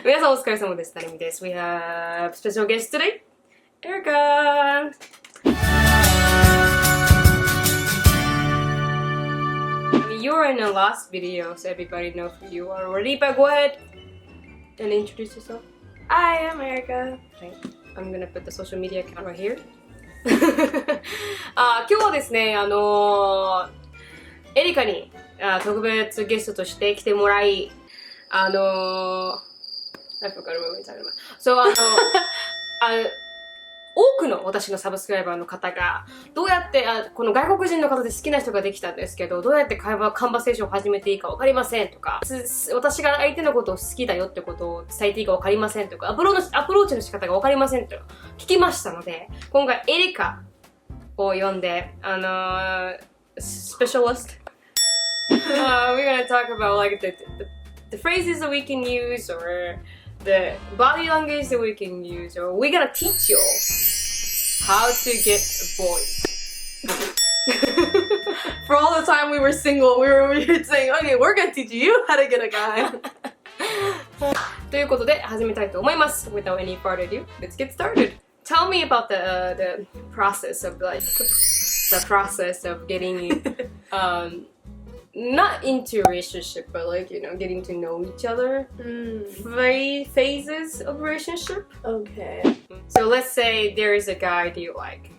皆さんお疲れ様です。Narumiです。We have special guest today, Erica. You're in the last video, so everybody knows who you are already. But go ahead and introduce yourself. Hi, I'm Erica. Okay. I'm gonna put the social media account right here. 今日はですね、エリカに特別ゲストとして来てもらい、I forgot what we were talking about. So, 多くの私のサブスクライバーの方がどうやってこの外国人の方で好きな人ができたんですけど、どうやってカンバセーションを始めていいか分かりませんとか、私が相手のことを好きだよってことを伝えていいか分かりませんとか、アプローチの仕方が分かりませんと聞きましたので、今回エリカを呼んでspecialist we're gonna talk about like the phrases that we can use or the body language that we can use, or we're gonna teach you how to get a boy. For all the time we were single, we were over here saying, okay, we're gonna teach you how to get a guy. ということで始めたいと思います。Without any further ado, let's get started. Tell me about the process of getting not into a relationship, but like, you know, getting to know each other. 3 phases of relationship. Okay. So let's say there is a guy that you like.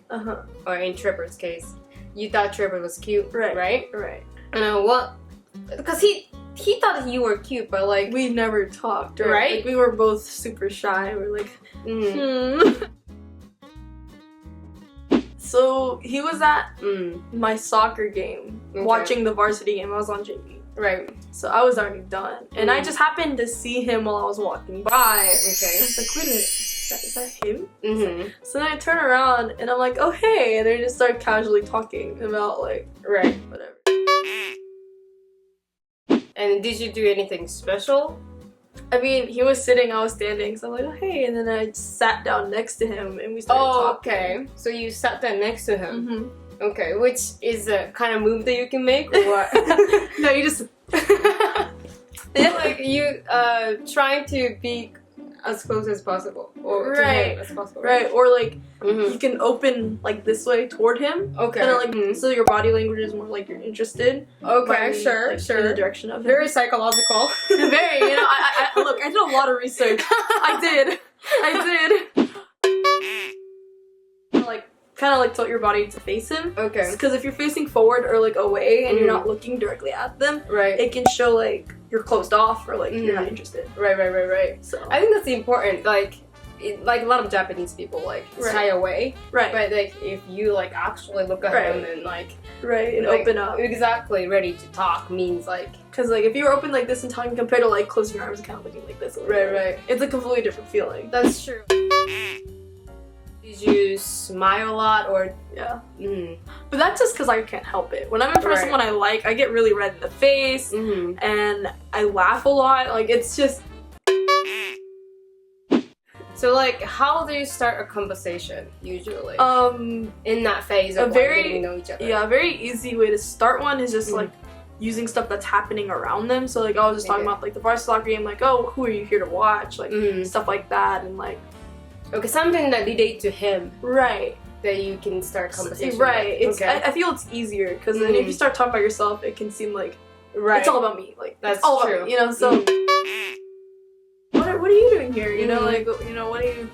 Or in Trevor's case, you thought Trevor was cute, right? And what? Because he thought you were cute, but like we never talked, right? Like, we were both super shy. We're like, So he was at my soccer game, watching the varsity game. I was on JV. Right. So I was already done. And I just happened to see him while I was walking by. Okay. I was like, wait a minute, is that him? So then I turn around and I'm like, oh hey, and they just start casually talking about like, whatever. And did you do anything special? I mean, he was sitting, I was standing, so I'm like, oh hey, and then I just sat down next to him and we started talking. Okay. So you sat down next to him. Okay, which is a kind of move that you can make, or what? No, you just like you trying to be as close as possible, or to him as possible. Right, or like you can open like this way toward him. Okay. Kind of like so your body language is more like you're interested. Okay, sure. In the direction of him. Very psychological. Very, you know, I look, I did a lot of research. I did. Like kind of like tilt your body to face him. Okay. Because if you're facing forward or like away and you're not looking directly at them, it can show like you're closed off or like you're not interested. Right. So I think that's important. Like a lot of Japanese people like shy away. Right. But like if you like actually look at them and like and like, open up. Exactly, ready to talk means like. Because like if you were open like this and talking compared to like closing your arms and kind of looking like this. Right. It's a completely different feeling. That's true. Did you smile a lot or? Yeah. But that's just because I can't help it. When I'm in front of someone I like, I get really red in the face and I laugh a lot. Like it's just. So like, how do you start a conversation usually? In that phase of getting to know each other. Yeah, a very easy way to start one is just like using stuff that's happening around them. So like I was just talking about like the varsity soccer game, like oh who are you here to watch, like stuff like that, and like. Okay, something that relates to him. Right. That you can start conversation. Right. It's I feel it's easier because then if you start talking about yourself, it can seem like it's all about me. Like that's all true. About me, you know. So what are you doing here? You know, like you know what are you?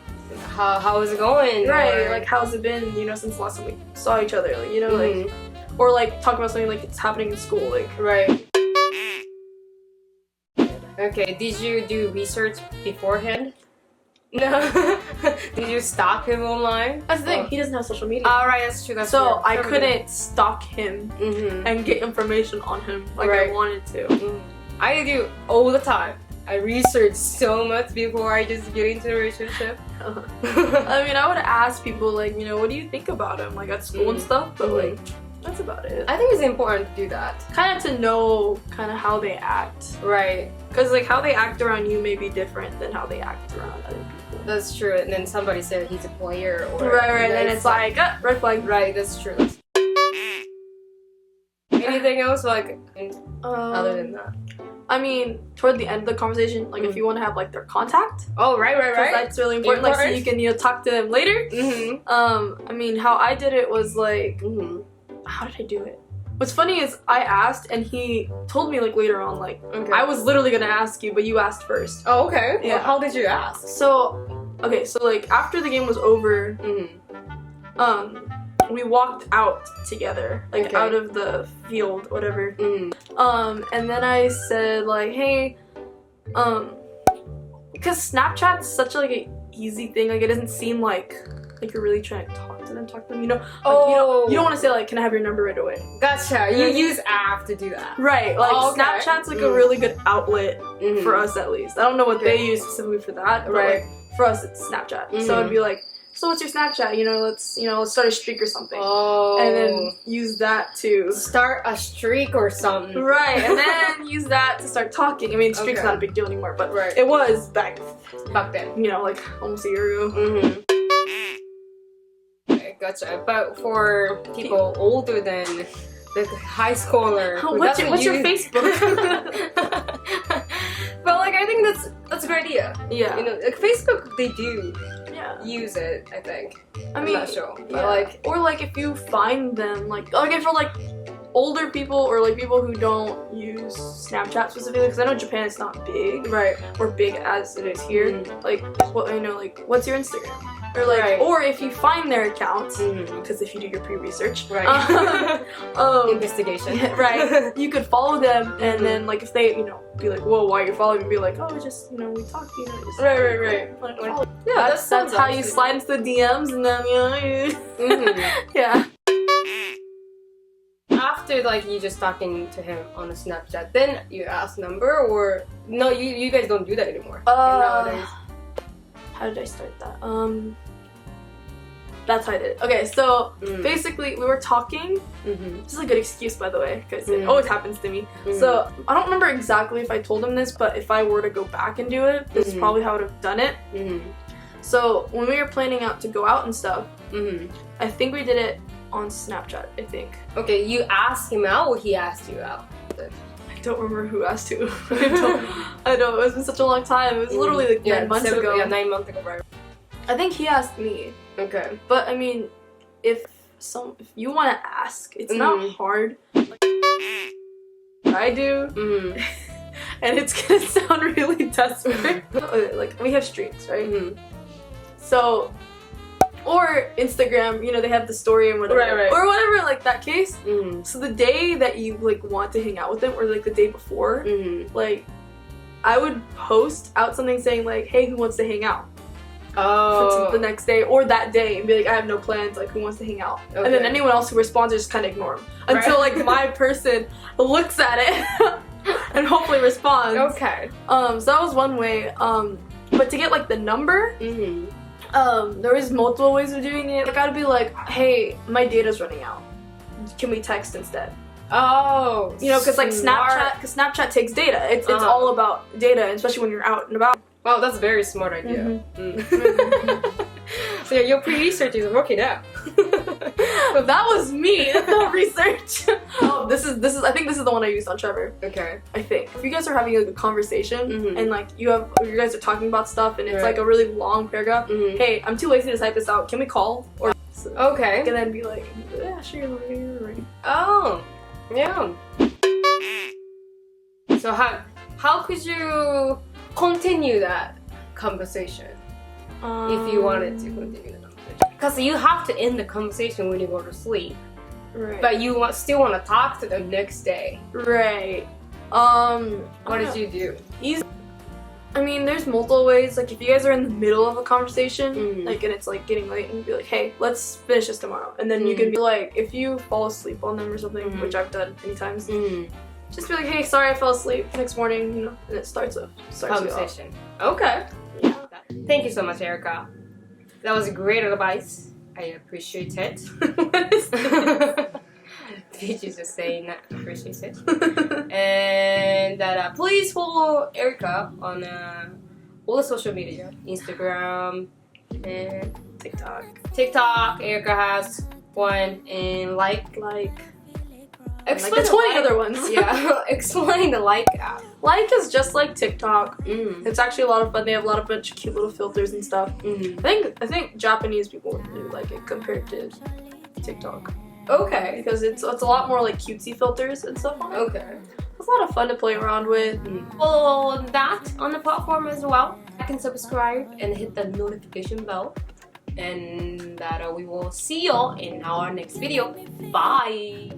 How is it going? Right. Like how's it been? You know, since the last time we saw each other. Like you know, like or like talk about something like it's happening in school. Like Okay. Did you do research beforehand? No. Did you stalk him online? That's the thing. He doesn't have social media. Alright, that's true. So I couldn't stalk him and get information on him like I wanted to. I do all the time. I research so much before I just get into a relationship. I mean, I would ask people like, you know, what do you think about him, like at school and stuff, but like that's about it. I think it's important to do that. Kind of to know kind of how they act. Right. Because like how they act around you may be different than how they act around other people. That's true. And then somebody said he's a player or right. Then it's like red flag. Right. That's true. Anything else like other than that? I mean, toward the end of the conversation, like if you want to have like their contact. Oh, right. That's really important. Like, so you can talk to them later. I mean, how I did it was like, how did I do it? What's funny is I asked and he told me like later on, like I was literally gonna ask you, but you asked first. Oh, okay. Yeah. Well, how did you ask? So, okay, so like after the game was over, we walked out together, like out of the field, whatever. And then I said like, hey, because Snapchat's such like an easy thing, like it doesn't seem like you're really trying to talk to them, you know? Like, you don't want to say like, can I have your number right away? Gotcha. You use app to do that. Right, like Snapchat's like a really good outlet for us at least. I don't know what they use specifically for that, but like for us it's Snapchat. So it'd be like, so what's your Snapchat? Let's start a streak or something. Oh. And then use that to start a streak or something. Right, and then use that to start talking. I mean, streak's not a big deal anymore, but it was back then. Like almost a year ago. Okay, gotcha. But for people older than the high schooler, what's your Facebook? But like, I think that's a great idea. Yeah. Like Facebook, they do. Yeah. Use it, I think. I'm not sure. Yeah. But like if you find them, like for like older people or like people who don't use Snapchat specifically, because I know Japan is not big, or big as it is here. Like, what's your Instagram? Or like, or if you find their account, because if you do your pre-research, investigation, you could follow them, and then like if they, be like, whoa, why are you following me? Be like, oh, just we talk, just, yeah, that's how you slide into the DMs, and then yeah. After like you just talking to him on a Snapchat, then you ask number, or no, you guys don't do that anymore nowadays. How did I start that? That's how I did it. Okay, so basically we were talking. This is a good excuse, by the way, because it always happens to me. So I don't remember exactly if I told him this, but if I were to go back and do it, this is probably how I would have done it. So when we were planning out to go out and stuff, I think we did it on Snapchat, I think. Okay, you asked him out or he asked you out? I don't remember who asked who. I know, it's been such a long time. It was literally like 9 months ago. Yeah, 9 months ago, right? I think he asked me. Okay. But I mean, if you want to ask, it's not hard. Like, I do. And it's gonna sound really desperate. Like, we have streaks, right? So, or Instagram, they have the story and whatever. Or whatever, like that case. So the day that you like want to hang out with them, or like the day before, like I would post out something saying like, hey, who wants to hang out? For the next day or that day, and be like, I have no plans, like who wants to hang out? And then anyone else who responds, I just kind of ignore them until like my person looks at it and hopefully responds. Okay. So that was one way. But to get like the number, there was multiple ways of doing it. Like I'd be like, hey, my data's running out. Can we text instead? Oh, because like Snapchat takes data. It's all about data, especially when you're out and about. Wow, that's a very smart idea. So your pre-research is working out. But that was me. That's not research. Oh, this is. I think this is the one I used on Trevor. Okay. I think if you guys are having like a conversation and like you guys are talking about stuff and it's like a really long paragraph. Hey, I'm too lazy to type this out. Can we call? Or okay. And then be like, yeah, sure, you're right. Oh, yeah. So how could you continue that conversation if you wanted to continue the conversation? Because you have to end the conversation when you go to sleep, but you still want to talk to them next day. Right. What did you do? I mean, there's multiple ways. Like if you guys are in the middle of a conversation, like and it's like getting late, and be like, hey, let's finish this tomorrow. And then you can be like, if you fall asleep on them or something, which I've done many times. Just be like, hey, sorry I fell asleep. Next morning, and it starts conversation. Okay. Yeah. Thank you so much, Erica. That was great advice. I appreciate it. Did you just say not appreciate it? And that please follow Erica on all the social media, Instagram and TikTok. Erica has one, and like like the 20 other ones. Yeah, explain the Like app. Like is just like TikTok. Mm. It's actually a lot of fun. They have a lot of bunch of cute little filters and stuff. Mm. I think Japanese people would really like it compared to TikTok Okay. because it's a lot more like cutesy filters and stuff on it. Okay. It's a lot of fun to play around with. Follow that on the platform as well. Like and subscribe and hit the notification bell. And that we will see you in our next video. Bye!